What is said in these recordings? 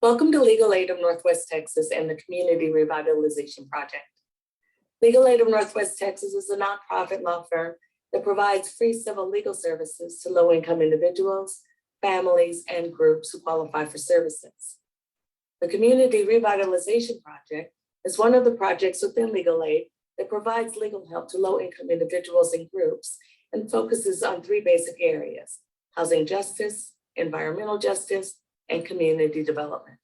Welcome to Legal Aid of Northwest Texas and the Community Revitalization Project. Legal Aid of Northwest Texas is a nonprofit law firm that provides free civil legal services to low-income individuals, families, and groups who qualify for services. The Community Revitalization Project is one of the projects within Legal Aid that provides legal help to low-income individuals and groups and focuses on three basic areas: housing justice, environmental justice, and community development.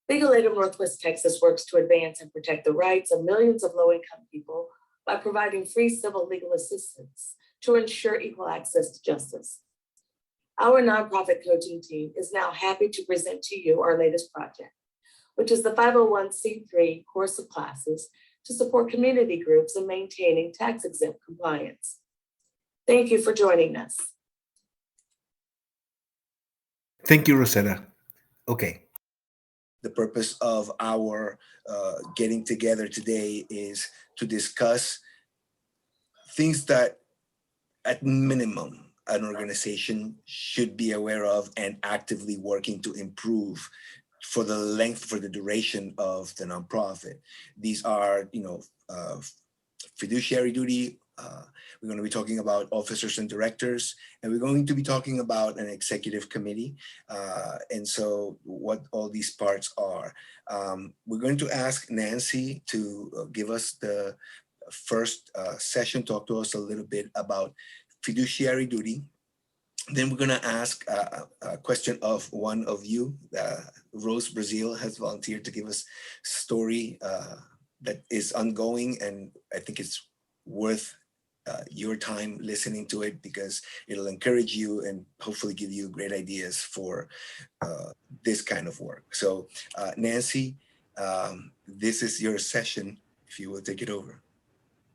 Legal Aid of Northwest Texas works to advance and protect the rights of millions of low-income people by providing free civil legal assistance to ensure equal access to justice. Our nonprofit coaching team is now happy to present to you our latest project, which is the 501c3 course of classes to support community groups in maintaining tax-exempt compliance. Thank you for joining us. Thank you, Rosetta. Okay. The purpose of our getting together today is to discuss things that, at minimum, an organization should be aware of and actively working to improve for the duration of the nonprofit. These are, fiduciary duty. We're going to be talking about officers and directors, and we're going to be talking about an executive committee. And so what all these parts are. We're going to ask Nancy to give us the first session, talk to us a little bit about fiduciary duty. Then we're going to ask a question of one of you. Rose Brazil has volunteered to give us a story that is ongoing, and I think it's worth your time listening to it because it'll encourage you and hopefully give you great ideas for this kind of work. So Nancy, this is your session, if you will take it over.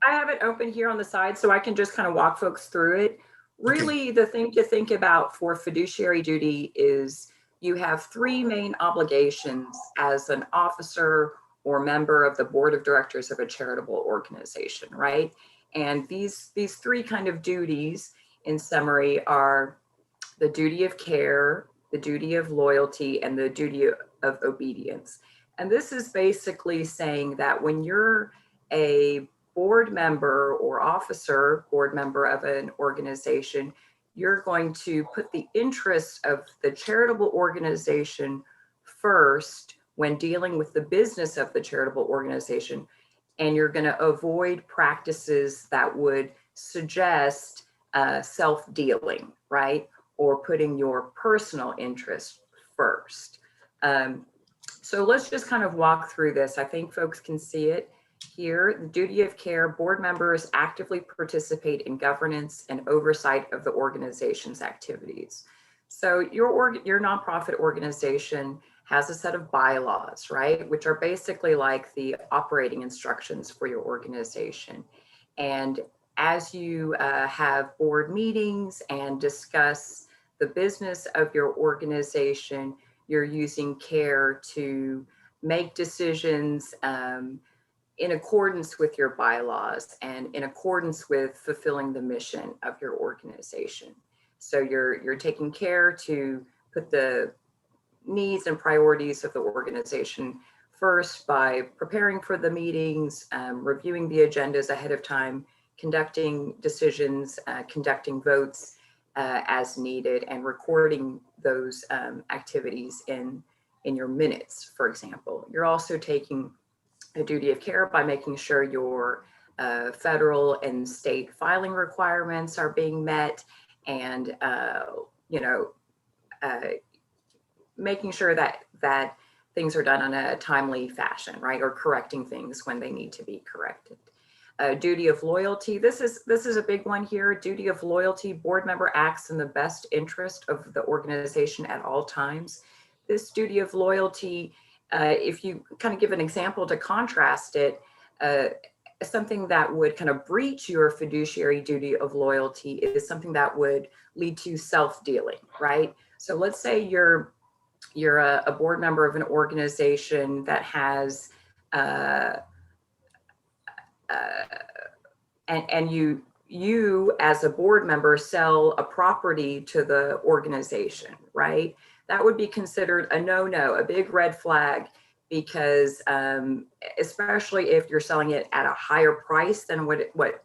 I have it open here on the side so I can just kind of walk folks through it. Really, The thing to think about for fiduciary duty is you have three main obligations as an officer or member of the board of directors of a charitable organization, right? And these three kind of duties, in summary, are the duty of care, the duty of loyalty, and the duty of obedience. And this is basically saying that when you're a board member or officer, board member of an organization, you're going to put the interests of the charitable organization first when dealing with the business of the charitable organization. And you're going to avoid practices that would suggest self-dealing, right? Or putting your personal interest first. So let's just kind of walk through this. I think folks can see it here. The duty of care: board members actively participate in governance and oversight of the organization's activities. So your nonprofit organization has a set of bylaws, right? Which are basically like the operating instructions for your organization. And as you have board meetings and discuss the business of your organization, you're using care to make decisions in accordance with your bylaws and in accordance with fulfilling the mission of your organization. So you're taking care to put the needs and priorities of the organization first by preparing for the meetings, reviewing the agendas ahead of time, conducting decisions, conducting votes as needed, and recording those activities in your minutes, for example. You're also taking a duty of care by making sure your federal and state filing requirements are being met, and making sure that things are done in a timely fashion, right? Or correcting things when they need to be corrected. Duty of loyalty. This is a big one here. Duty of loyalty: board member acts in the best interest of the organization at all times. This duty of loyalty, if you kind of give an example to contrast it, something that would kind of breach your fiduciary duty of loyalty is something that would lead to self-dealing, right? So let's say you're a board member of an organization that has and you as a board member sell a property to the organization, right? that would be considered a no-no, a big red flag, because especially if you're selling it at a higher price than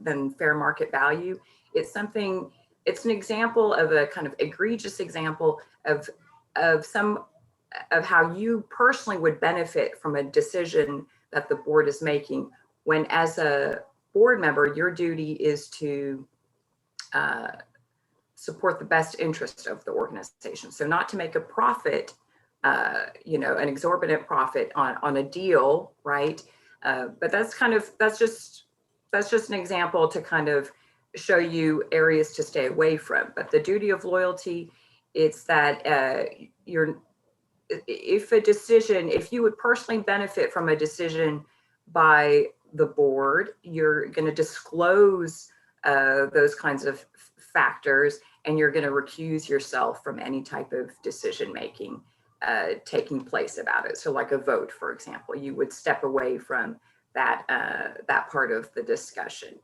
than fair market value, it's an example of a kind of egregious example of how you personally would benefit from a decision that the board is making, when as a board member, your duty is to support the best interest of the organization. So not to make a profit, an exorbitant profit on a deal, right? But that's just an example to kind of show you areas to stay away from. But the duty of loyalty, it's that if you would personally benefit from a decision by the board, you're going to disclose those kinds of factors, and you're going to recuse yourself from any type of decision making taking place about it. So like a vote, for example, you would step away from that part of the discussion.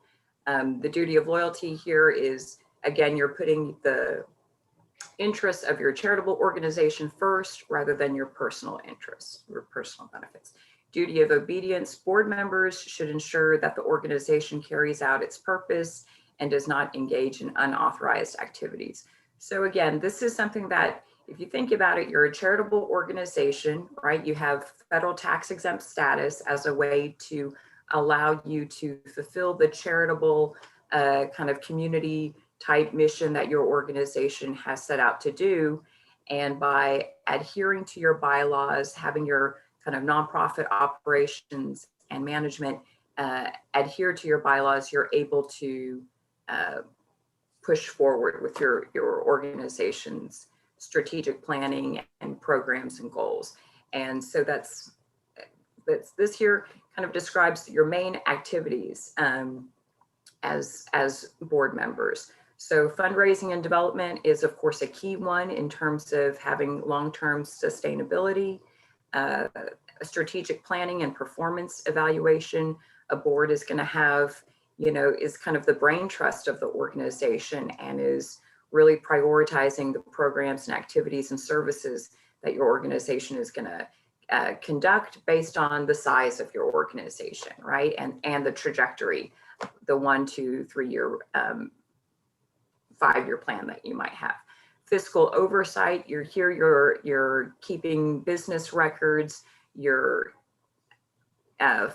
The duty of loyalty here is, again, you're putting the interests of your charitable organization first rather than your personal interests, your personal benefits. Duty of obedience, board members should ensure that the organization carries out its purpose and does not engage in unauthorized activities. So again, this is something that, if you think about it, you're a charitable organization, right? You have federal tax exempt status as a way to allow you to fulfill the charitable kind of community type mission that your organization has set out to do. And by adhering to your bylaws, having your kind of nonprofit operations and management adhere to your bylaws, you're able to push forward with your organization's strategic planning and programs and goals. And so that's this here kind of describes your main activities as board members. So fundraising and development is, of course, a key one in terms of having long-term sustainability. Strategic planning and performance evaluation, a board is going to have, is kind of the brain trust of the organization and is really prioritizing the programs and activities and services that your organization is going to conduct based on the size of your organization, right? And the trajectory, the 1, 2, 3 year, 5-year plan that you might have. Fiscal oversight, you're keeping business records, you're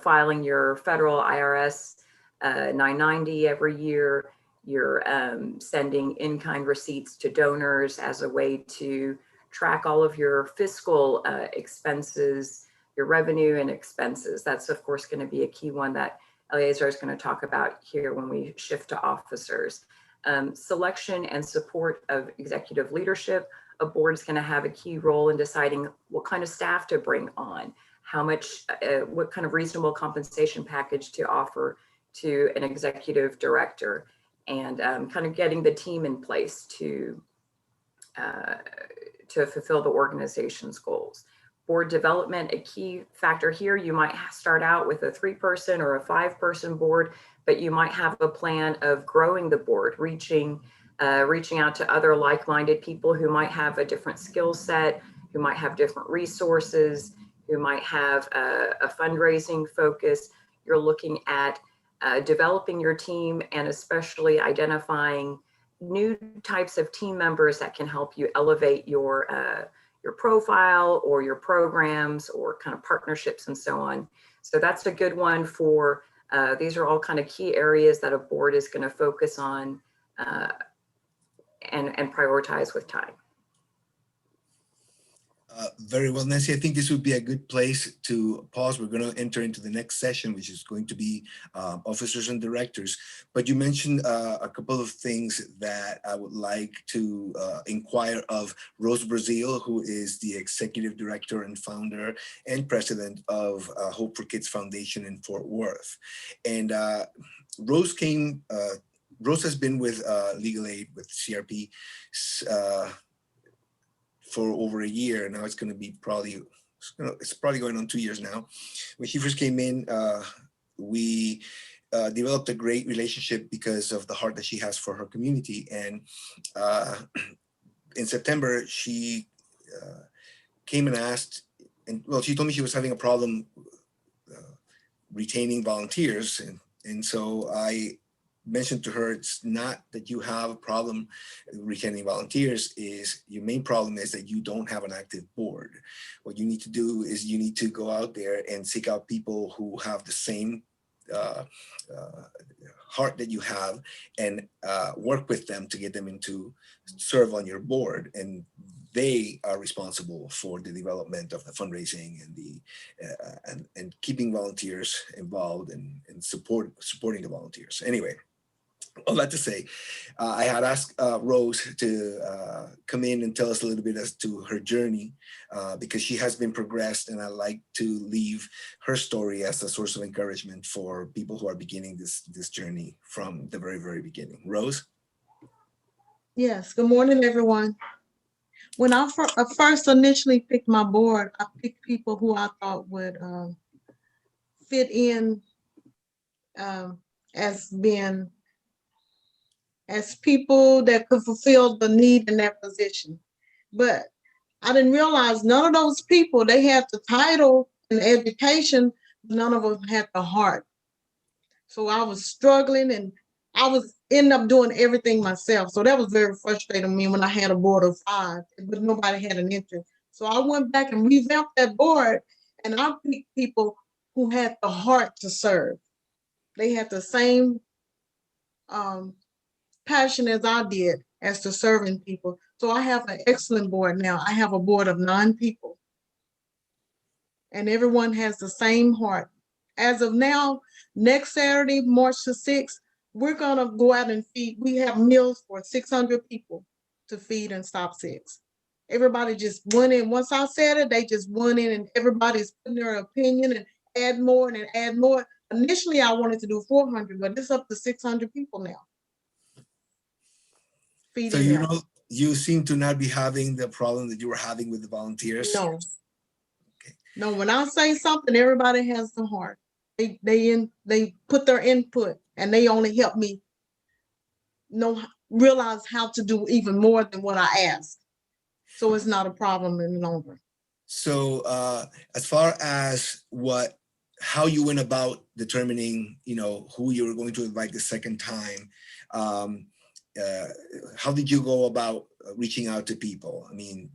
filing your federal IRS 990 every year, you're sending in-kind receipts to donors as a way to track all of your fiscal expenses, your revenue and expenses. That's of course going to be a key one that Eleazar is going to talk about here when we shift to officers. Selection and support of executive leadership. A board is going to have a key role in deciding what kind of staff to bring on, how much, what kind of reasonable compensation package to offer to an executive director, and kind of getting the team in place to fulfill the organization's goals. Board development, a key factor here, you might start out with a 3-person or a 5-person board, but you might have a plan of growing the board, reaching out to other like-minded people who might have a different skill set, who might have different resources, who might have a fundraising focus. You're looking at developing your team and especially identifying new types of team members that can help you elevate your profile or your programs or kind of partnerships and so on. So that's a good one for, these are all kind of key areas that a board is going to focus on and prioritize with time. Very well, Nancy. I think this would be a good place to pause. We're going to enter into the next session, which is going to be officers and directors. But you mentioned a couple of things that I would like to inquire of Rose Brazil, who is the executive director and founder and president of Hope for Kids Foundation in Fort Worth. And Rose has been with Legal Aid, with CRP, for over a year. Now it's going to be it's probably going on 2 years now. When she first came in, we developed a great relationship because of the heart that she has for her community. And in September, she came and asked, and well, she told me she was having a problem retaining volunteers, and so I mentioned to her, it's not that you have a problem retaining volunteers, is your main problem is that you don't have an active board. What you need to do is you need to go out there and seek out people who have the same heart that you have, and work with them to get them into serve on your board, and they are responsible for the development of the fundraising and the and keeping volunteers involved and supporting the volunteers. Anyway, all that to say, I had asked Rose to come in and tell us a little bit as to her journey, because she has been progressed, and I like to leave her story as a source of encouragement for people who are beginning this journey from the very, very beginning. Rose? Yes, good morning, everyone. When I first initially picked my board, I picked people who I thought would fit in as people that could fulfill the need in that position. But I didn't realize none of those people, they had the title and education, but none of them had the heart. So I was struggling, and I was ended up doing everything myself. So that was very frustrating to me when I had a board of 5, but nobody had an interest. So I went back and revamped that board, and I picked people who had the heart to serve. They had the same passion as I did as to serving people. So I have an excellent board now. I have a board of 9 people, and everyone has the same heart. As of now, next Saturday, March the 6th, we're gonna go out and feed. We have meals for 600 people to feed in Stop 6. Everybody just went in. Once I said it, they just went in, and everybody's putting their opinion and add more and add more. Initially, I wanted to do 400, but it's up to 600 people now. So you seem to not be having the problem that you were having with the volunteers. No. Okay. No, when I say something, everybody has the heart. They put their input, and they only help me realize how to do even more than what I asked. So it's not a problem any longer. So as far as how you went about determining, who you were going to invite the second time, how did you go about reaching out to people? I mean,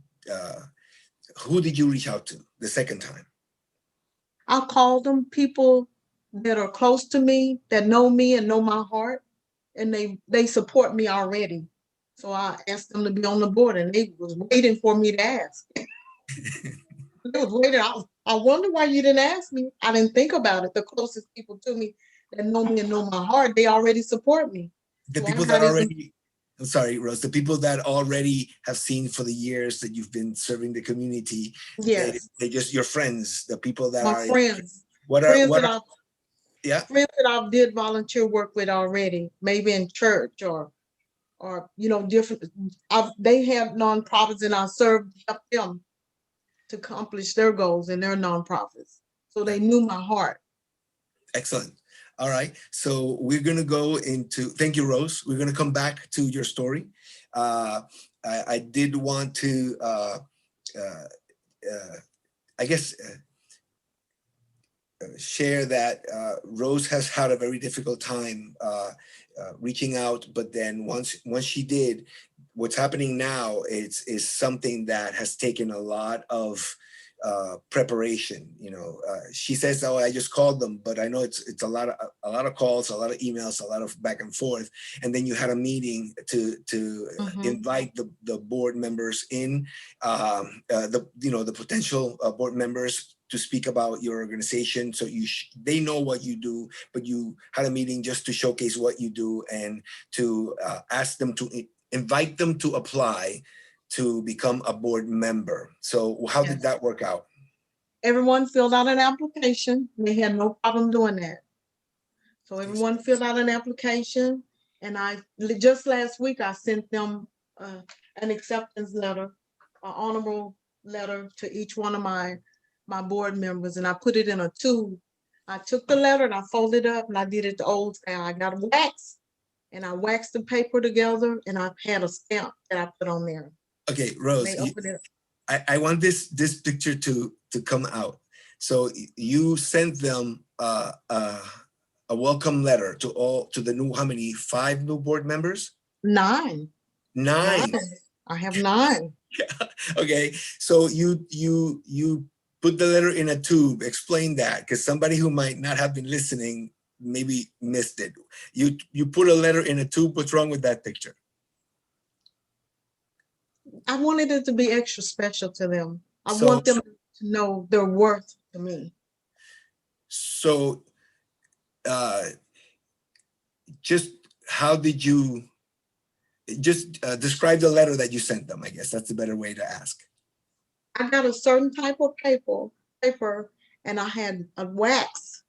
who did you reach out to the second time? I called them people that are close to me, that know me and know my heart, and they support me already. So I asked them to be on the board, and they was waiting for me to ask. They was waiting. I wonder why you didn't ask me. I didn't think about it. The closest people to me that know me and know my heart, they already support me. The people that already, I'm sorry, Rose, the people that already have seen for the years that you've been serving the community, yes, they just your friends, the people that my are friends. friends that I did volunteer work with already, maybe in church or different. They have nonprofits, and I help them to accomplish their goals in their nonprofits. So they knew my heart. Excellent. All right. So we're going to go into, thank you, Rose. We're going to come back to your story. I did want to, share that Rose has had a very difficult time reaching out, but then once she did, what's happening now is something that has taken a lot of preparation. She says, "Oh, I just called them," but I know it's a lot of calls, a lot of emails, a lot of back and forth, and then you had a meeting to invite the board members in, the potential board members to speak about your organization, so they know what you do, but you had a meeting just to showcase what you do and to ask them to invite them to apply to become a board member. So how did that work out? Everyone filled out an application. They had no problem doing that. So everyone filled out an application, and just last week I sent them an acceptance letter, an honorable letter to each one of my board members, and I put it in a tube. I took the letter and I folded it up, and I did it the old style. I got a wax, and I waxed the paper together, and I had a stamp that I put on there. Okay, Rose, I want this picture to come out. So you sent them a welcome letter to the new, how many, 5 new board members? 9. 9. I have 9. Yeah. Okay. So you put the letter in a tube. Explain that, because somebody who might not have been listening maybe missed it. You put a letter in a tube. What's wrong with that picture? I wanted it to be extra special to them. I So- want them to know their worth to me. So just how did you just describe the letter that you sent them? I guess that's a better way to ask. I got a certain type of paper, and I had a wax,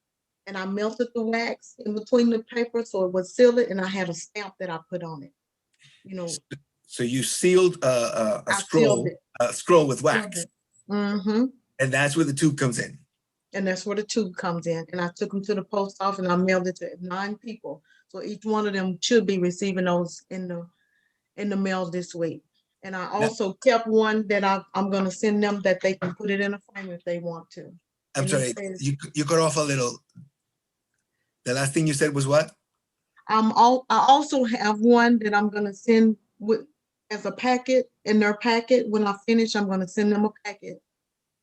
and I melted the wax in between the paper so it would seal it, and I had a stamp that I put on it. You know, So you sealed a I scroll, sealed it. a scroll with wax, Mm-hmm. and that's where the tube comes in. And that's where the tube comes in. And I took them to the post office and I mailed it to 9 people. So each one of them should be receiving those in the mail this week. And I also kept one that I'm gonna send them that they can put it in a frame if they want to. I'm And sorry, it says- you cut off a little. The last thing you said was what? I also have one that I'm gonna send with as a packet in their packet. When I finish, I'm gonna send them a packet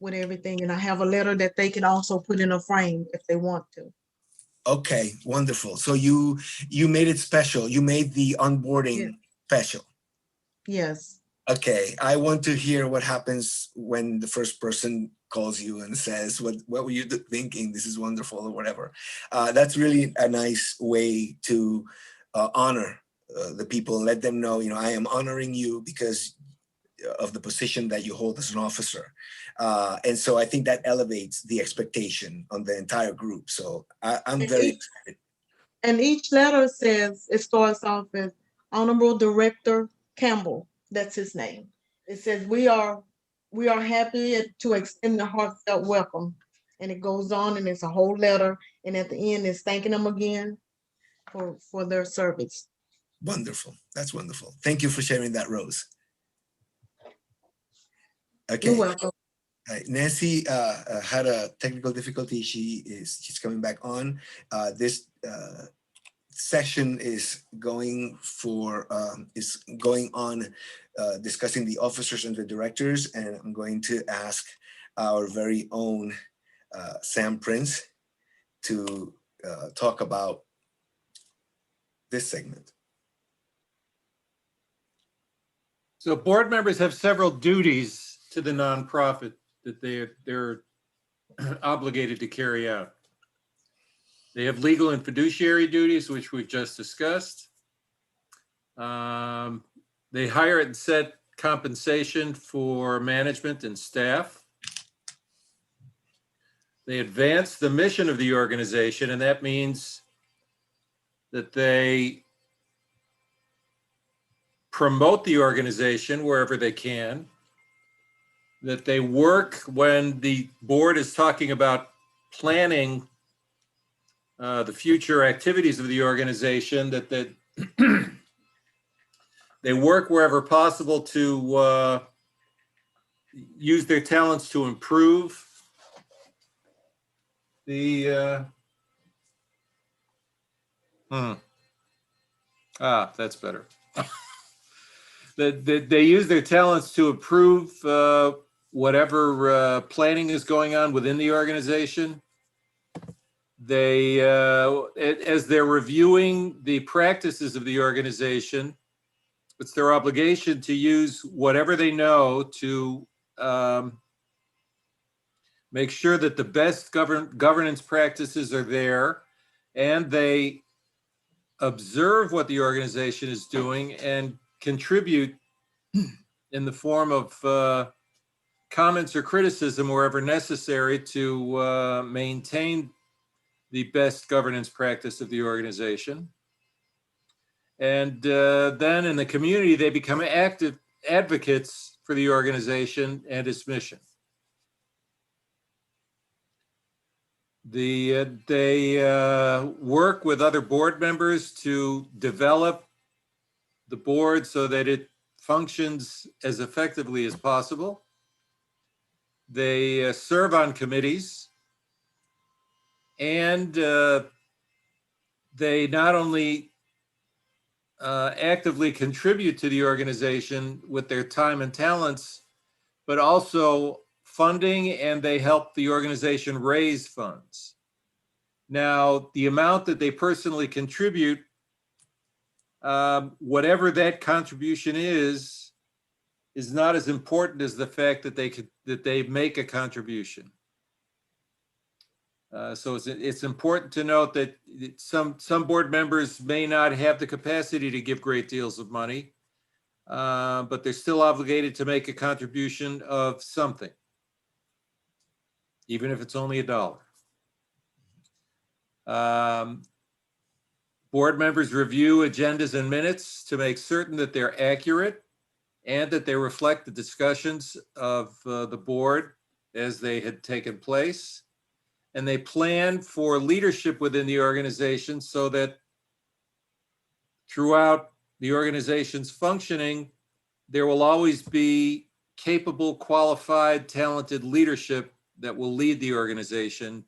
with everything. And I have a letter that they can also put in a frame if they want to. Okay, wonderful. So you made it special. You made the onboarding Yeah. special. Yes. Okay, I want to hear what happens when the first person calls you and says, what were you thinking? This is wonderful, or whatever. That's really a nice way to honor the people and let them know, I am honoring you because of the position that you hold as an officer. And so I think that elevates the expectation on the entire group. So I'm very excited. And each letter says, it starts off as Honorable Director Campbell. That's his name. It says, we are happy to extend the heartfelt welcome. And it goes on and it's a whole letter. And at the end, it's thanking them again for their service. Wonderful. That's wonderful. Thank you for sharing that, Rose. Okay. You're welcome. Nancy had a technical difficulty. She's coming back on. This session is going on discussing the officers and the directors, and I'm going to ask our very own Sam Prince to talk about this segment. So board members have several duties to the nonprofit that they're obligated to carry out. They have legal and fiduciary duties, which we've just discussed. They hire and set compensation for management and staff. They advance the mission of the organization, and that means that they promote the organization wherever they can, that they work when the board is talking about planning the future activities of the organization, that they work wherever possible to use their talents to improve the that's better. They use their talents to improve whatever planning is going on within the organization. They, as they're reviewing the practices of the organization, it's their obligation to use whatever they know to make sure that the best governance practices are there, and they observe what the organization is doing and contribute in the form of comments or criticism wherever necessary to maintain the best governance practice of the organization. And then in the community, they become active advocates for the organization and its mission. They work with other board members to develop the board so that it functions as effectively as possible. They serve on committees, and they not only actively contribute to the organization with their time and talents, but also funding, and they help the organization raise funds. Now, the amount that they personally contribute, whatever that contribution is not as important as the fact that they make a contribution. So it's important to note that some board members may not have the capacity to give great deals of money, but they're still obligated to make a contribution of something, even if it's only $1. Board members review agendas and minutes to make certain that they're accurate and that they reflect the discussions of the board as they had taken place. And they plan for leadership within the organization so that throughout the organization's functioning, there will always be capable, qualified, talented leadership that will lead the organization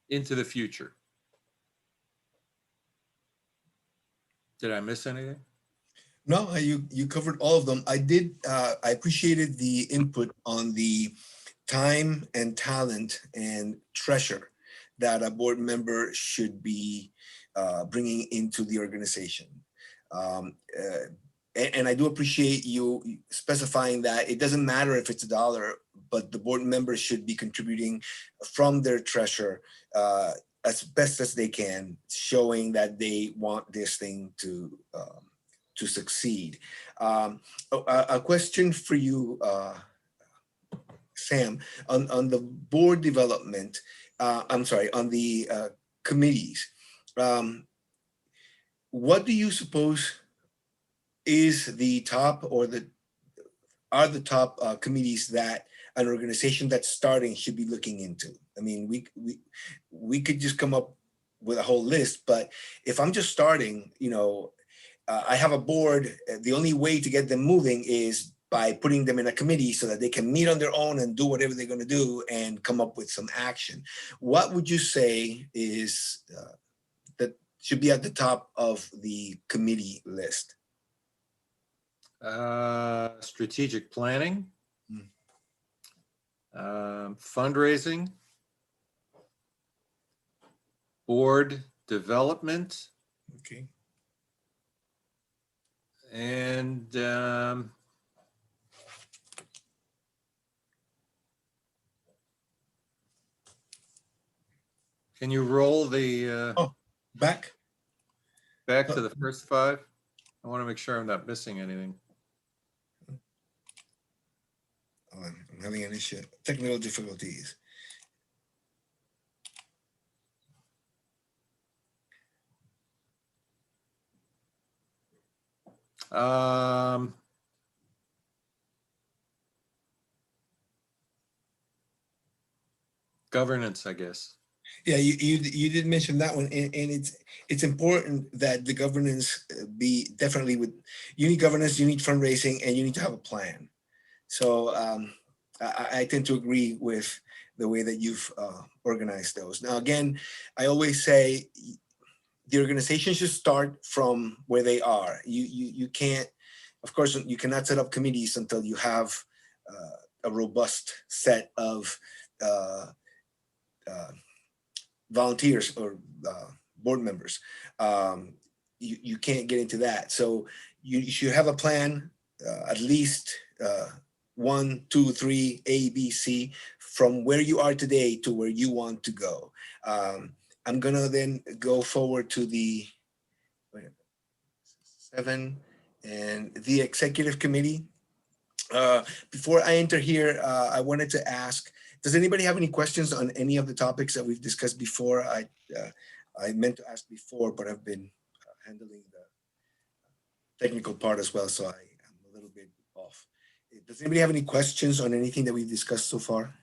into the future. Did I miss anything? No, you covered all of them. I appreciated the input on the time and talent and treasure that a board member should be bringing into the organization. And I do appreciate you specifying that it doesn't matter if it's $1, but the board members should be contributing from their treasure as best as they can, showing that they want this thing to succeed. A question for you, Sam, on the board development, on the committees. What do you suppose is the top committees that an organization that's starting should be looking into? I mean, we could just come up with a whole list, but if I'm just starting, I have a board, the only way to get them moving is by putting them in a committee so that they can meet on their own and do whatever they're going to do and come up with some action. What would you say is that should be at the top of the committee list? Strategic planning, fundraising, board development, Okay. and can you roll the Back to the first 5? I want to make sure I'm not missing anything. I'm having an issue, technical difficulties. Governance, I guess. Yeah, you did mention that one, and it's important that the governance be definitely you need governance, you need fundraising, and you need to have a plan. So I tend to agree with the way that you've organized those. Now, again, I always say the organization should start from where they are. You can't, of course, you cannot set up committees until you have a robust set of volunteers or board members. You can't get into that. So you should have a plan, at least 1, 2, 3, A, B, C, from where you are today to where you want to go. I'm gonna then go forward to the 7 and the executive committee. Before I enter here, I wanted to ask, does anybody have any questions on any of the topics that we've discussed before? I meant to ask before, but I've been handling the technical part as well, so I am a little bit off. Does anybody have any questions on anything that we've discussed so far?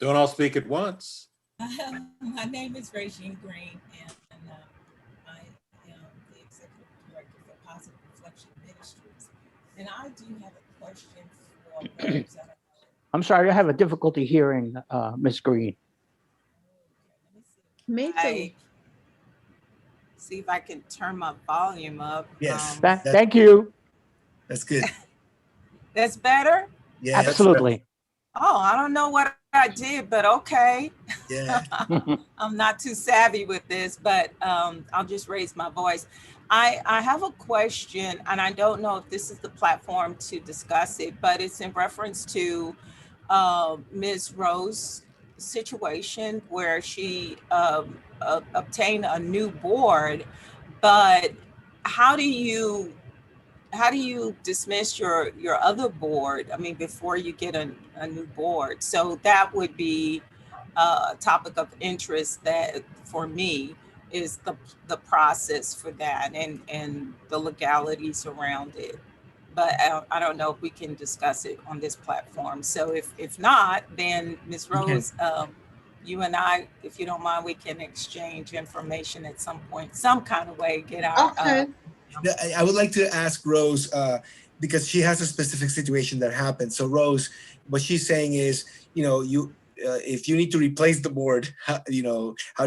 Don't all speak at once. My name is Regine Green, and I am the executive Director for Positive Reflection Ministries. And I do have a question for Rose. I'm sorry, I have a difficulty hearing Ms. Green. Me too. See if I can turn my volume up. Yes. Thank you. That's good. That's better? Yeah. that's Absolutely. Oh, I don't know what I did, but okay. Yeah. I'm not too savvy with this, but I'll just raise my voice. I have a question, and I don't know if this is the platform to discuss it, but it's in reference to Ms. Rose's situation where she obtained a new board, but how do you dismiss your other board? I mean, before you get a new board. So that would be a topic of interest that for me is the process for that and the legalities around it. But I don't know if we can discuss it on this platform. So if not, then Ms. Rose, you and I, if you don't mind, we can exchange information at some point, some kind of way, get our Okay. I would like to ask Rose, because she has a specific situation that happened. So Rose, what she's saying is, if you need to replace the board, how do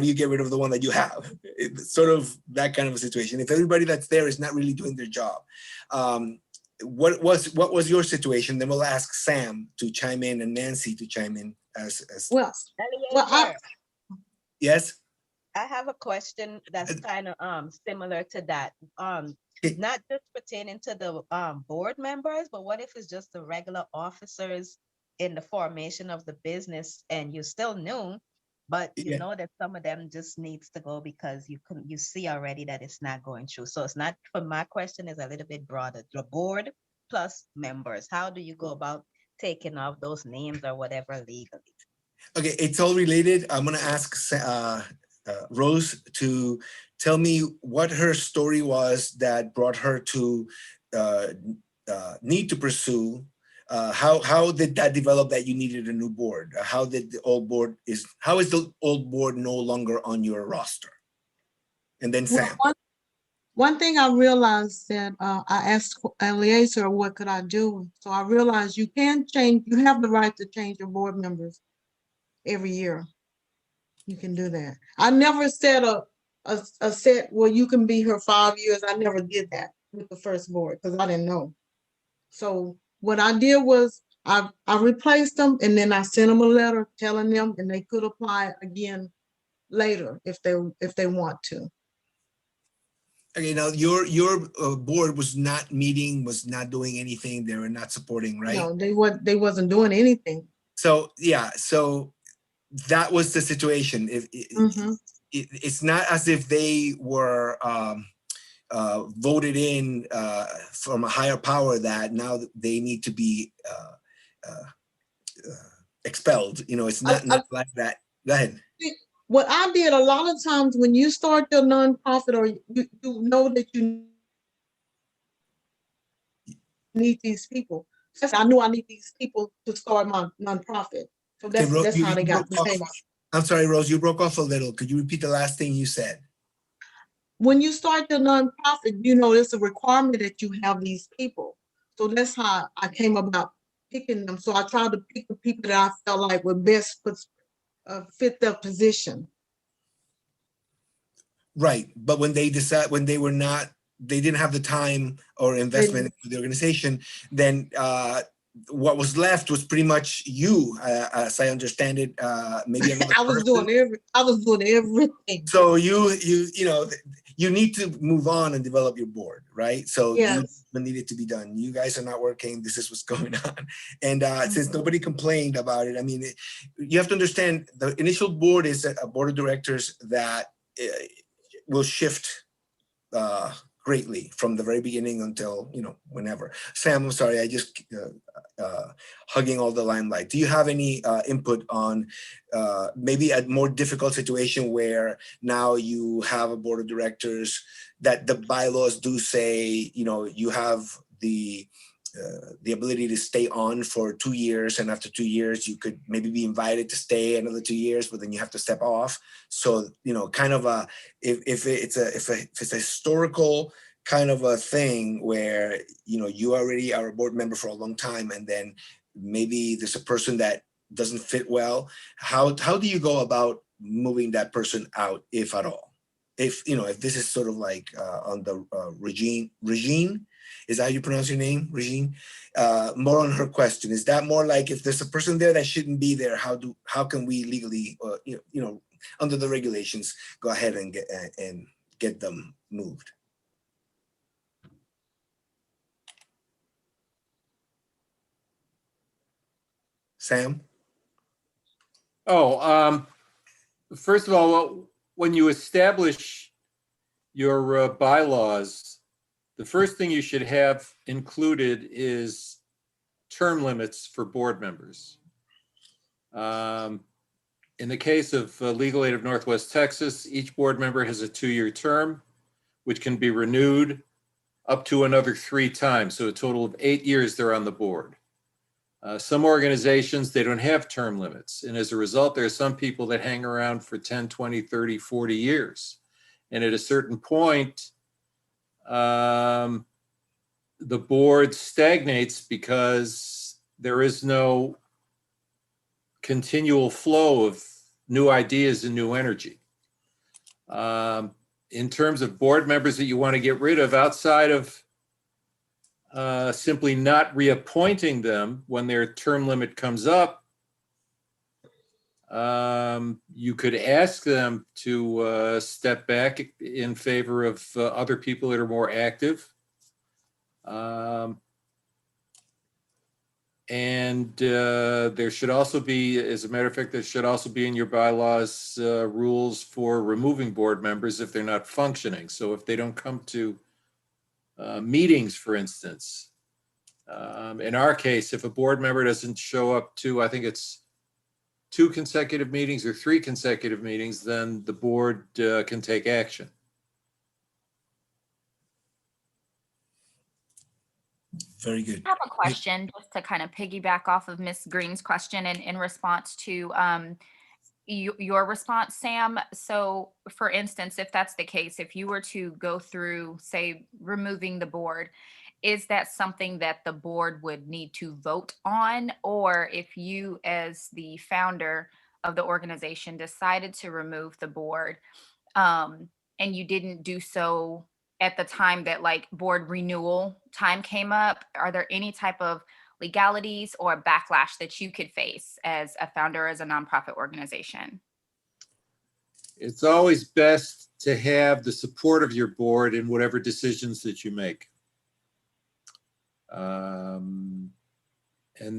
you get rid of the one that you have? It's sort of that kind of a situation. If everybody that's there is not really doing their job. What was your situation? Then we'll ask Sam to chime in and Nancy to chime in as Well, yes. I have a question that's kind of similar to that. Not just pertaining to the board members, but what if it's just the regular officers in the formation of the business and you're still new, but you know that some of them just needs to go because you see already that it's not going through. So it's not, for my question is a little bit broader. The board plus members, how do you go about taking off those names or whatever legally? Okay, it's all related. I'm gonna ask Rose to tell me what her story was that brought her to need to pursue. How did that develop that you needed a new board? How is the old board no longer on your roster? And then Sam. One thing I realized that I asked Eliezer, what could I do? So I realized you can change, you have the right to change your board members every year. You can do that. I never set a set where you can be here 5 years. I never did that with the first board because I didn't know. So what I did was I replaced them and then I sent them a letter telling them and they could apply again later if they want to. Okay, now your board was not meeting, was not doing anything. They were not supporting, right? No, they wasn't doing anything. So yeah, so that was the situation. It's not as if they were voted in from a higher power that now they need to be expelled. It's not like that. Go ahead. What I did a lot of times when you start your nonprofit or you know that you need these people. So I knew I need these people to start my nonprofit. So that's, Rose, that's how they got the payment. I'm sorry, Rose, you broke off a little. Could you repeat the last thing you said? When you start your nonprofit, it's a requirement that you have these people. So that's how I came about picking them. So I tried to pick the people that I felt like would best fit their position. Right, but when they didn't have the time or investment into the organization, then what was left was pretty much you, as I understand it. Maybe another I was doing everything. So you need to move on and develop your board, right? So yes. You needed to be done. You guys are not working. This is what's going on, and since nobody complained about it, I mean, you have to understand the initial board is a board of directors that will shift greatly from the very beginning until whenever. Sam, I'm sorry, I just hugging all the limelight. Do you have any input on maybe a more difficult situation where now you have a board of directors that the bylaws do say you have the ability to stay on for 2 years, and after 2 years you could maybe be invited to stay another 2 years, but then you have to step off. So kind of if it's a historical kind of a thing where, you already are a board member for a long time, and then maybe there's a person that doesn't fit well. How do you go about moving that person out, if at all? If this is sort of like on the Regine, is that how you pronounce your name, Regine? More on her question. Is that more like if there's a person there that shouldn't be there, how can we legally, under the regulations, go ahead and get them moved? Sam? First of all, when you establish your bylaws, the first thing you should have included is term limits for board members. In the case of Legal Aid of Northwest Texas, each board member has a 2-year term, which can be renewed up to another 3 times. So a total of 8 years they're on the board. Some organizations, they don't have term limits. And as a result, there are some people that hang around for 10, 20, 30, 40 years. And at a certain point, the board stagnates because there is no continual flow of new ideas and new energy. In terms of board members that you want to get rid of, outside of simply not reappointing them when their term limit comes up, you could ask them to step back in favor of other people that are more active. And there should also be, as a matter of fact, there should also be in your bylaws rules for removing board members if they're not functioning. So if they don't come to meetings, for instance, in our case, if a board member doesn't show up to, I think it's 2 consecutive meetings or 3 consecutive meetings, then the board can take action. Very good. I have a question just to kind of piggyback off of Ms. Green's question and in response to your response, Sam. So for instance, if that's the case, if you were to go through, say, removing the board, is that something that the board would need to vote on? Or if you, as the founder of the organization, decided to remove the board and you didn't do so at the time that like board renewal time came up, are there any type of legalities or backlash that you could face as a founder, as a nonprofit organization? It's always best to have the support of your board in whatever decisions that you make. And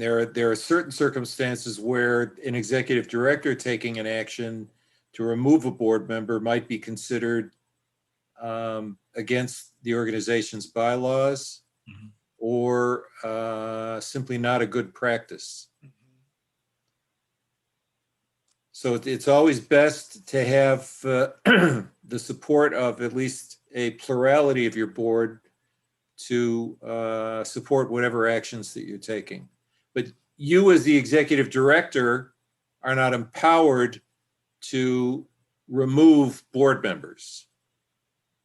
there are certain circumstances where an executive director taking an action to remove a board member might be considered against the organization's bylaws, or simply not a good practice. So it's always best to have the support of at least a plurality of your board to support whatever actions that you're taking. But you as the executive director are not empowered to remove board members.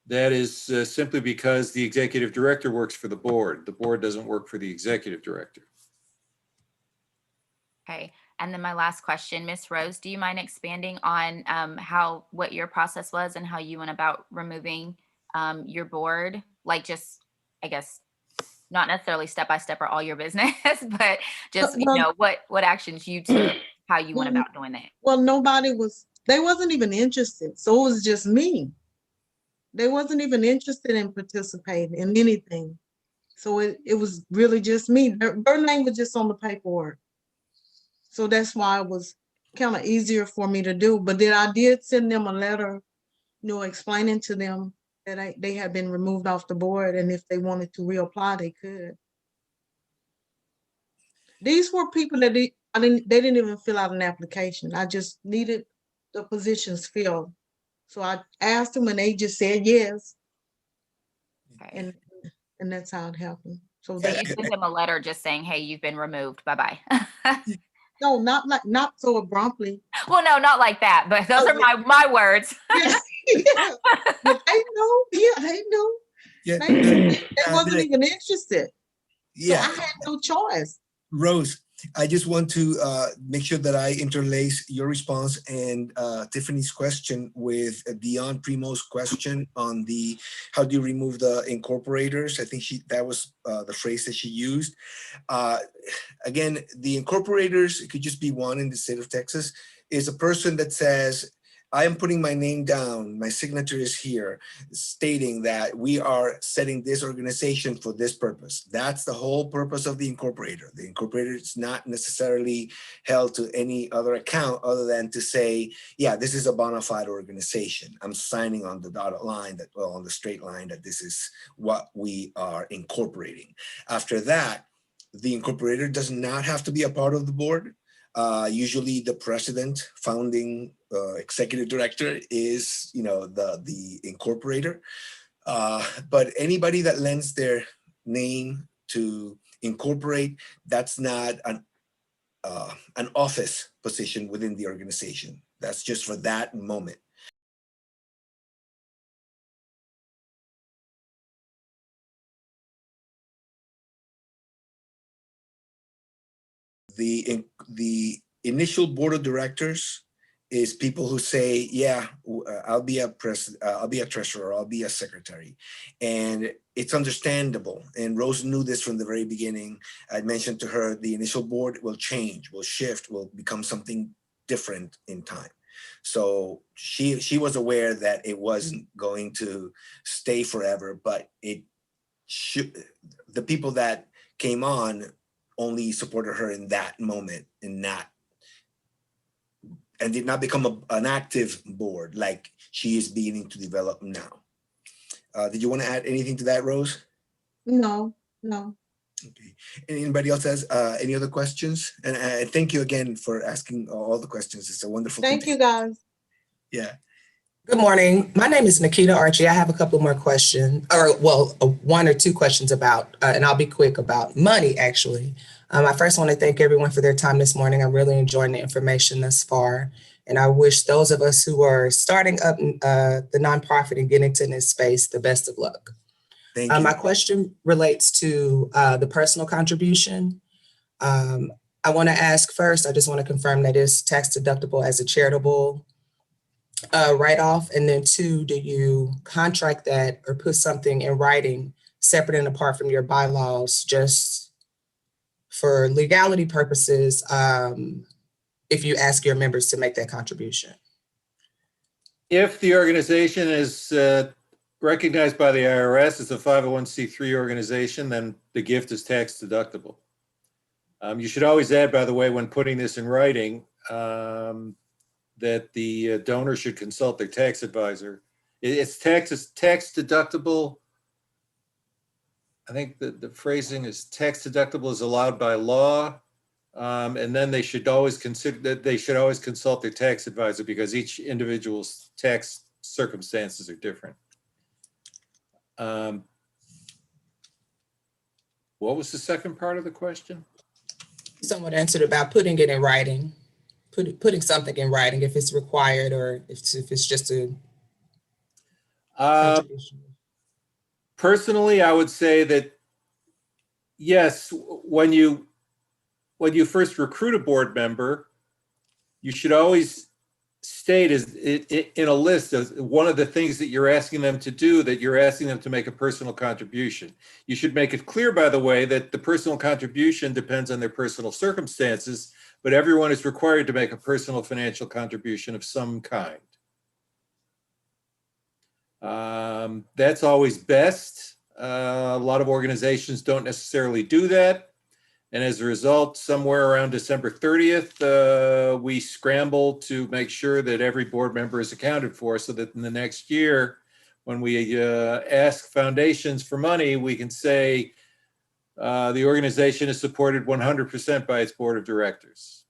That is simply because the executive director works for the board. The board doesn't work for the executive director. Okay. And then my last question, Ms. Rose, do you mind expanding on what your process was and how you went about removing your board? Like just, I guess, not necessarily step-by-step or all your business, but just, what actions you took, how you went about doing that. Well, they wasn't even interested. So it was just me. They wasn't even interested in participating in anything. So it was really just me. Their name was just on the paperwork. So that's why it was kind of easier for me to do. But then I did send them a letter, explaining to them that they had been removed off the board, and if they wanted to reapply, they could. These were people that they didn't even fill out an application. I just needed the positions filled. So I asked them and they just said yes. Okay. And that's how it happened. So you sent them a letter just saying, hey, you've been removed, bye-bye. No, not so abruptly. Well, no, not like that, but those are my words. Yeah. But they know, they know. Yeah, They wasn't good. even interested. So I Yeah, had no choice. Rose, I just want to make sure that I interlace your response and Tiffany's question with Dion Primo's question on the how do you remove the incorporators? I think that was the phrase that she used. Again, the incorporators, it could just be one in the state of Texas, is a person that says, I am putting my name down, my signature is here, stating that we are setting this organization for this purpose. That's the whole purpose of the incorporator. The incorporator is not necessarily held to any other account other than to say, yeah, this is a bona fide organization. I'm signing on the dotted line, that, well, on the straight line, that this is what we are incorporating. After that, the incorporator does not have to be a part of the board. Usually the president, founding executive director is, the incorporator. But anybody that lends their name to incorporate, that's not an office position within the organization. That's just for that moment. The initial board of directors is people who say, yeah, I'll be a treasurer, I'll be a secretary. And it's understandable. And Rose knew this from the very beginning. I mentioned to her, the initial board will change, will shift, will become something different in time. So she was aware that it wasn't going to stay forever, but the people that came on only supported her in that moment and did not become an active board like she is beginning to develop now. Did you want to add anything to that, Rose? No. Okay. Anybody else has any other questions? And thank you again for asking all the questions. It's a wonderful Thank you, container. guys. Yeah. Good morning. My name is Nikita Archie. I have a couple more questions, one or two questions about, and I'll be quick, about money, actually. I first want to thank everyone for their time this morning. I'm really enjoying the information thus far. And I wish those of us who are starting up the nonprofit and getting into this space the best of luck. Thank you. My question relates to the personal contribution. I want to ask first, I just want to confirm that it's tax deductible as a charitable write-off, and then two, do you contract that or put something in writing separate and apart from your bylaws just for legality purposes if you ask your members to make that contribution? If the organization is recognized by the IRS as a 501c3 organization, then the gift is tax deductible. You should always add, by the way, when putting this in writing, that the donor should consult their tax advisor. It's tax deductible. I think the phrasing is tax deductible is allowed by law. And then they should always consider that they should always consult their tax advisor because each individual's tax circumstances are different. What was the second part of the question? Someone answered about putting it in writing. Putting something in writing if it's required or if it's just a contribution. Personally, I would say that yes, when you first recruit a board member, you should always state in a list of one of the things that you're asking them to do, that you're asking them to make a personal contribution. You should make it clear, by the way, that the personal contribution depends on their personal circumstances, but everyone is required to make a personal financial contribution of some kind. That's always best. A lot of organizations don't necessarily do that. And as a result, somewhere around December 30th, we scramble to make sure that every board member is accounted for so that in the next year, when we ask foundations for money, we can say the organization is supported 100% by its board of directors.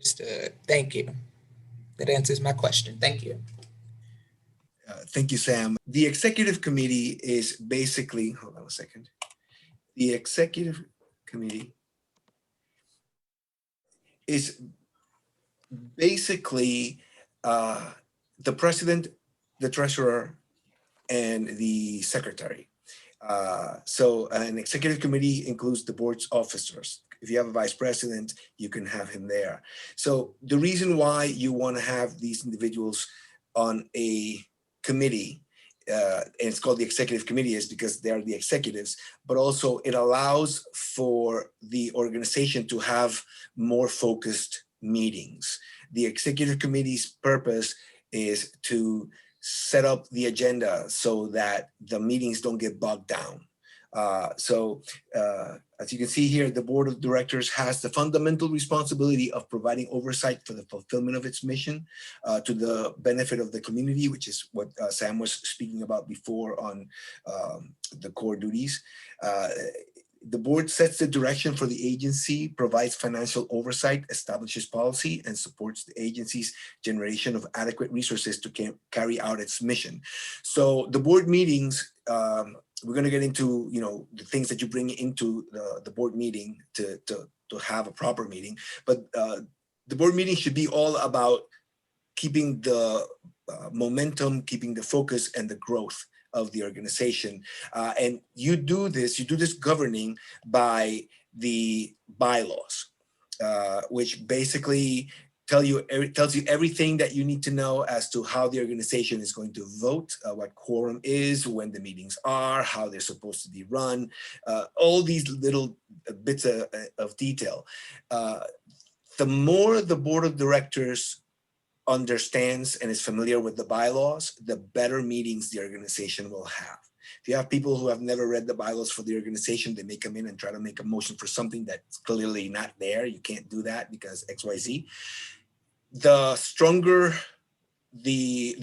Understood. Thank you. That answers my question. Thank you. Thank you, Sam. The executive committee is basically, hold on a second. The executive committee is basically the president, the treasurer, and the secretary. So an executive committee includes the board's officers. If you have a vice president, you can have him there. So the reason why you want to have these individuals on a committee, and it's called the executive committee, is because they are the executives, but also it allows for the organization to have more focused meetings. The executive committee's purpose is to set up the agenda so that the meetings don't get bogged down. As you can see here, the board of directors has the fundamental responsibility of providing oversight for the fulfillment of its mission to the benefit of the community, which is what Sam was speaking about before on the core duties. The board sets the direction for the agency, provides financial oversight, establishes policy, and supports the agency's generation of adequate resources to carry out its mission. So the board meetings, we're going to get into, the things that you bring into the board meeting to have a proper meeting. But the board meeting should be all about keeping the momentum, keeping the focus and the growth of the organization. And you do this governing by the bylaws, which basically tells you everything that you need to know as to how the organization is going to vote, what quorum is, when the meetings are, how they're supposed to be run, all these little bits of detail. The more the board of directors understands and is familiar with the bylaws, the better meetings the organization will have. If you have people who have never read the bylaws for the organization, they may come in and try to make a motion for something that's clearly not there. You can't do that because XYZ. The stronger the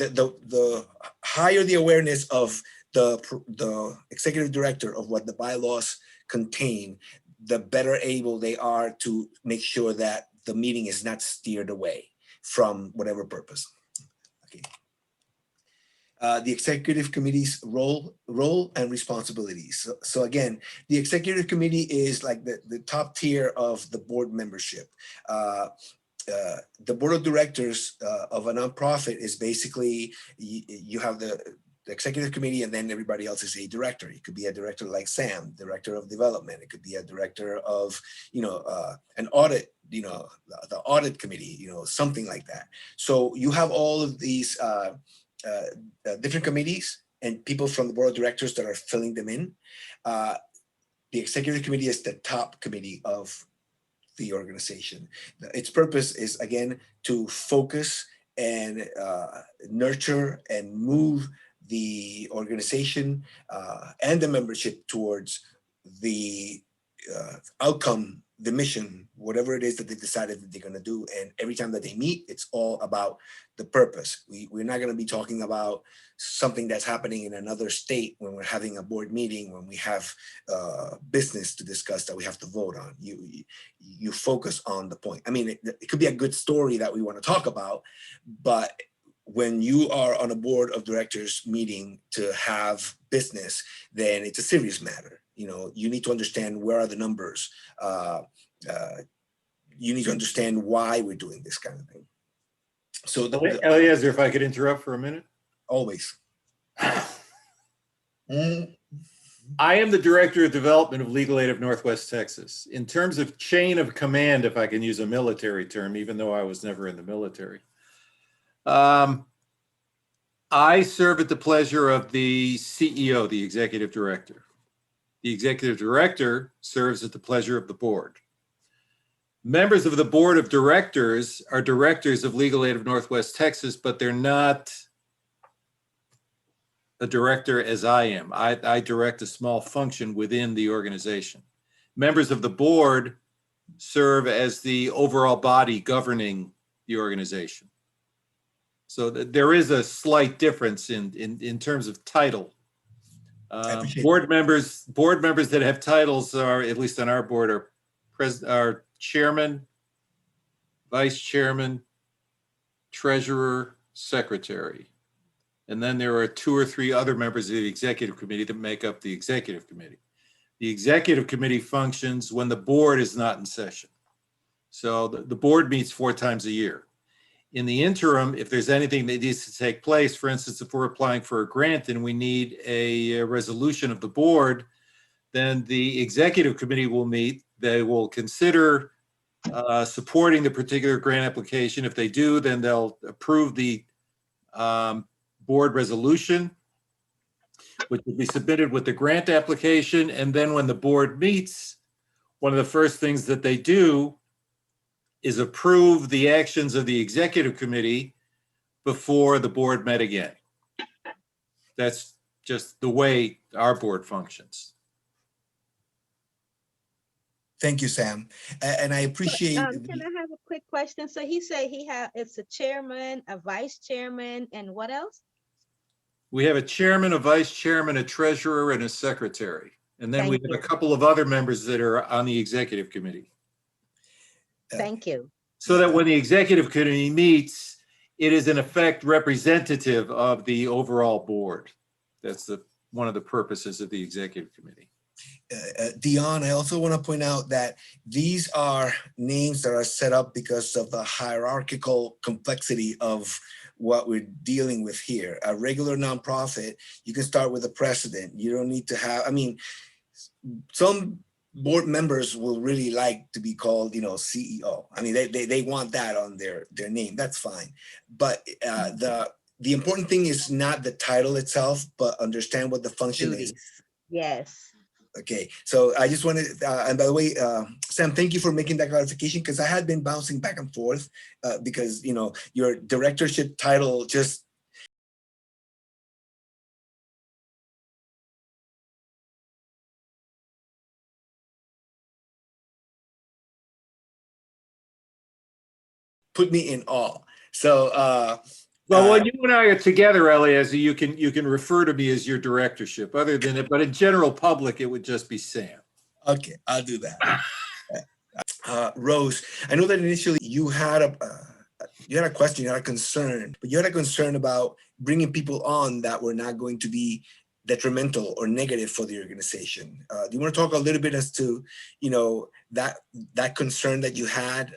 higher the awareness of the executive director of what the bylaws contain, the better able they are to make sure that the meeting is not steered away from whatever purpose. Okay. The executive committee's role and responsibilities. So again, the executive committee is like the top tier of the board membership. The board of directors of a nonprofit is basically, you have the executive committee and then everybody else is a director. It could be a director like Sam, director of development. It could be a director of, an audit, the audit committee, something like that. So you have all of these different committees and people from the board of directors that are filling them in. The executive committee is the top committee of the organization. Its purpose is, again, to focus and nurture and move the organization and the membership towards the outcome, the mission, whatever it is that they decided that they're going to do. And every time that they meet, it's all about the purpose. We're not going to be talking about something that's happening in another state when we're having a board meeting, when we have business to discuss that we have to vote on. You focus on the point. I mean, it could be a good story that we want to talk about, but when you are on a board of directors meeting to have business, then it's a serious matter. You need to understand where are the numbers. You need to understand why we're doing this kind of thing. So Eliezer, if I could interrupt for a minute. Always. I am the Director of Development of Legal Aid of Northwest Texas. In terms of chain of command, if I can use a military term, even though I was never in the military, I serve at the pleasure of the CEO, the Executive Director. The Executive Director serves at the pleasure of the board. Members of the Board of Directors are directors of Legal Aid of Northwest Texas, but they're not a director as I am. I direct a small function within the organization. Members of the board serve as the overall body governing the organization. So there is a slight difference in terms of title. Board members that have titles are, at least on our board, are chairman, vice chairman, treasurer, secretary. And then there are 2 or 3 other members of the executive committee that make up the executive committee. The executive committee functions when the board is not in session. So the board meets 4 times a year. In the interim, if there's anything that needs to take place, for instance, if we're applying for a grant and we need a resolution of the board, then the executive committee will meet. They will consider supporting the particular grant application. If they do, then they'll approve the board resolution, which will be submitted with the grant application. And then when the board meets, one of the first things that they do is approve the actions of the executive committee before the board met again. That's just the way our board functions. Thank you, Sam. And I appreciate. Can I have a quick question? So he said it's a chairman, a vice chairman, and what else? We have a chairman, a vice chairman, a treasurer, and a secretary. And then we Thank have you. a couple of other members that are on the executive committee. Thank you. So that when the executive committee meets, it is in effect representative of the overall board. That's one of the purposes of the executive committee. Dion, I also want to point out that these are names that are set up because of the hierarchical complexity of what we're dealing with here. A regular nonprofit, you can start with a president. You don't need to have, I mean, some board members will really like to be called, CEO. I mean, they want that on their name. That's fine. But the important thing is not the title itself, but understand what the function is. Yes. Okay, so I just wanted, and by the way, Sam, thank you for making that clarification, because I had been bouncing back and forth because, your directorship title just put me in awe. So, well, when you and I are together, Elias, you can refer to me as your directorship. Other than it, but in general public, it would just be Sam. Okay, I'll do that. Rose, I know that initially you had a question, you had a concern, but you had a concern about bringing people on that were not going to be detrimental or negative for the organization. Do you want to talk a little bit as to, that concern that you had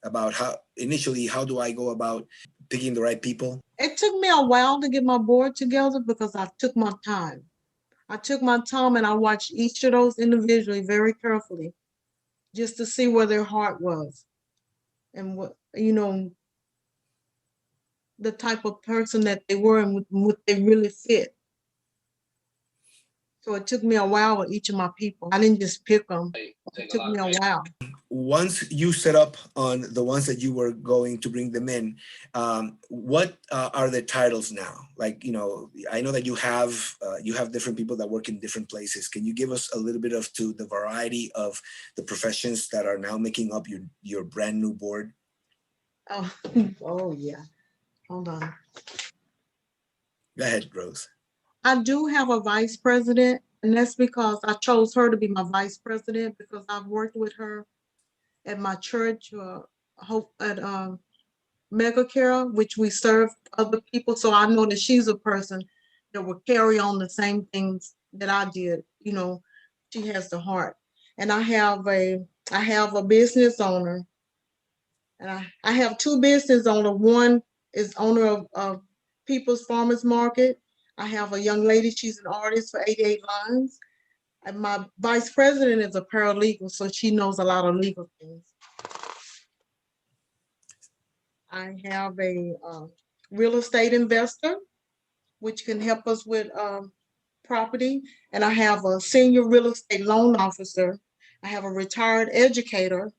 about how do I go about picking the right people? It took me a while to get my board together because I took my time. And I watched each of those individually very carefully just to see where their heart was and what, the type of person that they were and what they really fit. So it took me a while with each of my people. I didn't just pick them. It took me a while. Once you set up on the ones that you were going to bring them in, what are the titles now? Like, I know that you have different people that work in different places. Can you give us a little bit of the variety of the professions that are now making up your brand new board? Oh yeah. Hold on. Go ahead, Rose. I do have a vice president, and that's because I chose her to be my vice president because I've worked with her at my church, at Mega Care, which we serve other people. So I know that she's a person that will carry on the same things that I did. She has the heart. And I have a business owner, and I have two business owners. One is owner of People's Farmers Market. I have a young lady, she's an artist for 88 Lines. And my vice president is a paralegal, so she knows a lot of legal things. I have a real estate investor, which can help us with property. And I have a senior real estate loan officer. I have a retired educator.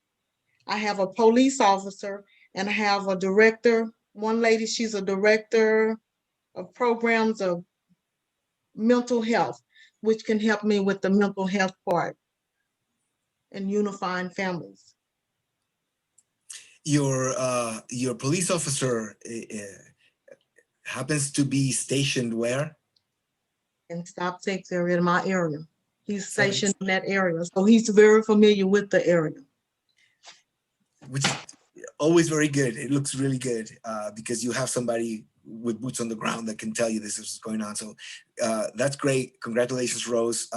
I have a police officer, and I have a director. One lady, she's a director of programs of mental health, which can help me with the mental health part and unifying families. Your police officer happens to be stationed where? In Stop 6 area, in my area. He's stationed in that area, so he's very familiar with the area. Which is always very good. It looks really good because you have somebody with boots on the ground that can tell you this is what's going on. So that's great. Congratulations, Rose.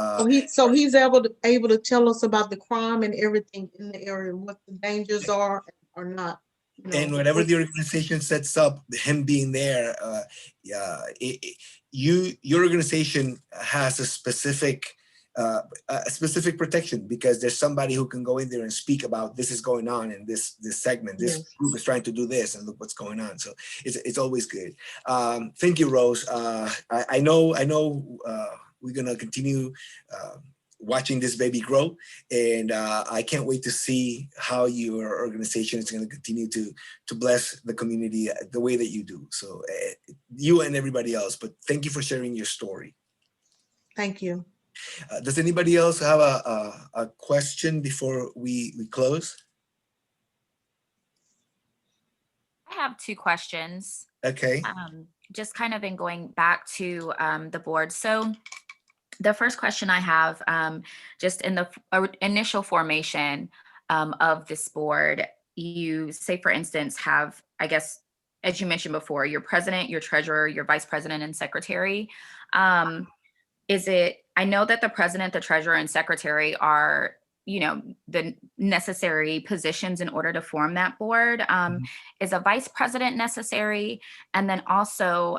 So he's able to tell us about the crime and everything in the area, what the dangers are or not. you know, And whatever the organization sets up, him being there, your organization has a specific protection, because there's somebody who can go in there and speak about this is going on in this segment. This Yes. group is trying to do this, and look what's going on. So it's always good. Thank you, Rose. I know we're gonna continue watching this baby grow, and I can't wait to see how your organization is going to continue to bless the community the way that you do. So you and everybody else, but thank you for sharing your story. Thank you. Does anybody else have a question before we close? I have two questions. Okay. Just kind of in going back to the board. So the first question I have, just in the initial formation of this board, you say, for instance, have, I guess, as you mentioned before, your president, your treasurer, your vice president, and secretary. Is it, I know that the president, the treasurer, and secretary are, you know, the necessary positions in order to form that board. Is a vice president necessary? And then also,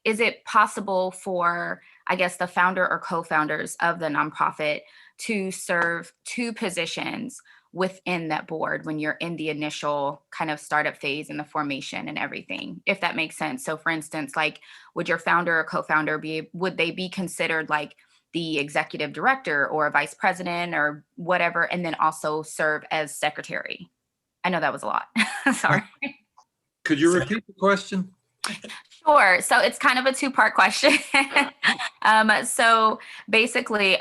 is it possible for, I guess, the founder or co-founders of the nonprofit to serve two positions within that board when you're in the initial kind of startup phase and the formation and everything, if that makes sense? So for instance, like, would your founder or co-founder would they be considered like the executive director or a vice president or whatever, and then also serve as secretary? I know that was a lot. Sorry. Could you repeat the question? Sure. So it's kind of a two-part question. So basically,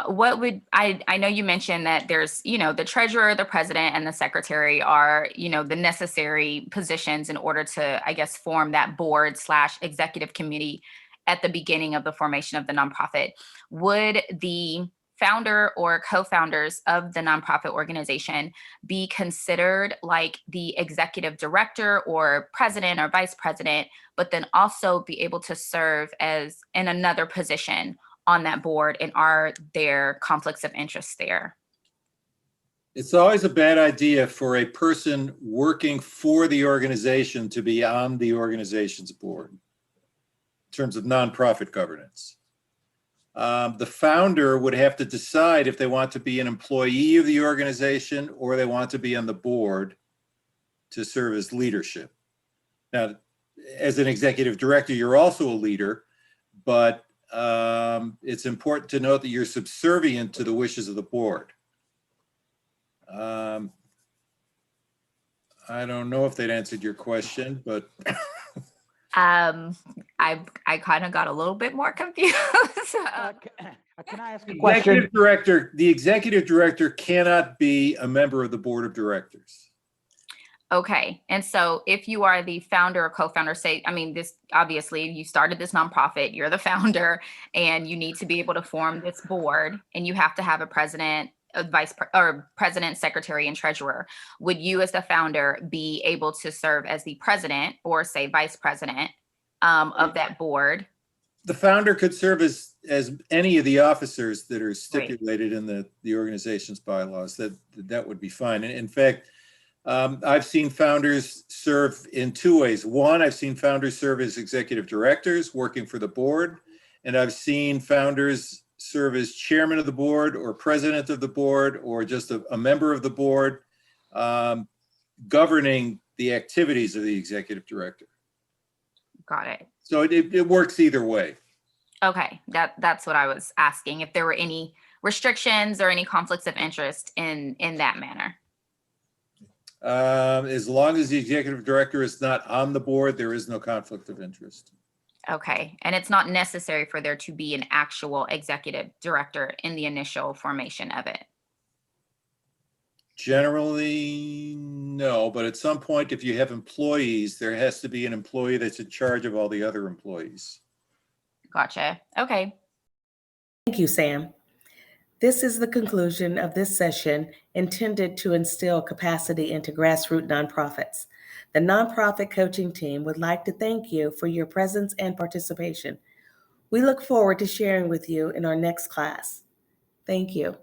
what would, I know you mentioned that there's, you know, the treasurer, the president, and the secretary are, you know, the necessary positions in order to, I guess, form that board / executive committee at the beginning of the formation of the nonprofit. Would the founder or co-founders of the nonprofit organization be considered like the executive director or president or vice president, but then also be able to serve as in another position on that board? And are there conflicts of interest there? It's always a bad idea for a person working for the organization to be on the organization's board in terms of nonprofit governance. The founder would have to decide if they want to be an employee of the organization or they want to be on the board to serve as leadership. Now, as an executive director, you're also a leader, but it's important to note that you're subservient to the wishes of the board. I don't know if that answered your question, but I kind of got a little bit more confused. Can I ask a question? The executive director cannot be a member of the board of directors. Okay. And so if you are the founder or co-founder, say, I mean, this, obviously you started this nonprofit, you're the founder, and you need to be able to form this board, and you have to have a president, president, secretary, and treasurer. Would you as the founder be able to serve as the president or say vice president of that board? The founder could serve as any of the officers that are stipulated in the organization's bylaws. That would be fine. And in fact, I've seen founders serve in two ways. One, I've seen founders serve as executive directors working for the board, and I've seen founders serve as chairman of the board or president of the board or just a member of the board, governing the activities of the executive director. Got it. So it works either way. Okay, that's what I was asking, if there were any restrictions or any conflicts of interest in that manner. As long as the executive director is not on the board, there is no conflict of interest. Okay, and it's not necessary for there to be an actual executive director in the initial formation of it? Generally, no, but at some point, if you have employees, there has to be an employee that's in charge of all the other employees. Gotcha. Okay. Thank you, Sam. This is the conclusion of this session intended to instill capacity into grassroots nonprofits. The nonprofit coaching team would like to thank you for your presence and participation. We look forward to sharing with you in our next class. Thank you.